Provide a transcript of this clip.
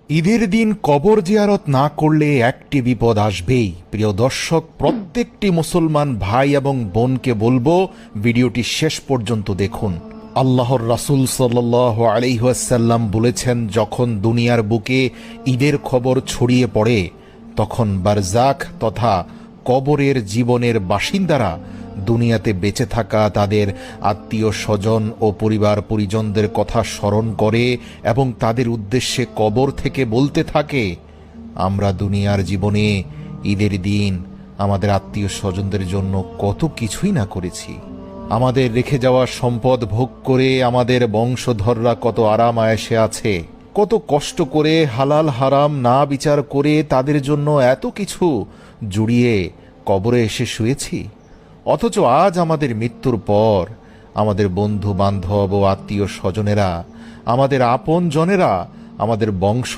ঈদের দিন কবর জিয়ারত না করলে একটি বিপদ আসবেই। প্রিয় দর্শক, প্রত্যেকটি মুসলমান ভাই এবং বোনকে বলবো ভিডিওটি শেষ পর্যন্ত দেখুন। আল্লাহর রাসূল সাল্লাল্লাহু আলাইহি ওয়াসাল্লাম বলেছেন, যখন দুনিয়ার বুকে ঈদের খবর ছড়িয়ে পড়ে তখন বারজাখ তথা কবরের জীবনের বাসিন্দারা দুনিয়াতে বেঁচে থাকা তাদের আত্মীয় স্বজন ও পরিবার পরিজনদের কথা স্মরণ করে এবং তাদের উদ্দেশ্যে কবর থেকে বলতে থাকে, আমরা দুনিয়ার জীবনে ঈদের দিন আমাদের আত্মীয় স্বজনদের জন্য কত কিছুই না করেছি। আমাদের রেখে যাওয়া সম্পদ ভোগ করে আমাদের বংশধররা কত আরাম আয়েশে আছে, কত কষ্ট করে হালাল হারাম না বিচার করে তাদের জন্য এত কিছু জুড়িয়ে কবরে এসে শুয়েছি। অথচ আজ আমাদের মৃত্যুর পর আমাদের বন্ধু বান্ধব ও আত্মীয় স্বজনেরা, আমাদের আপন জনেরা, আমাদের বংশ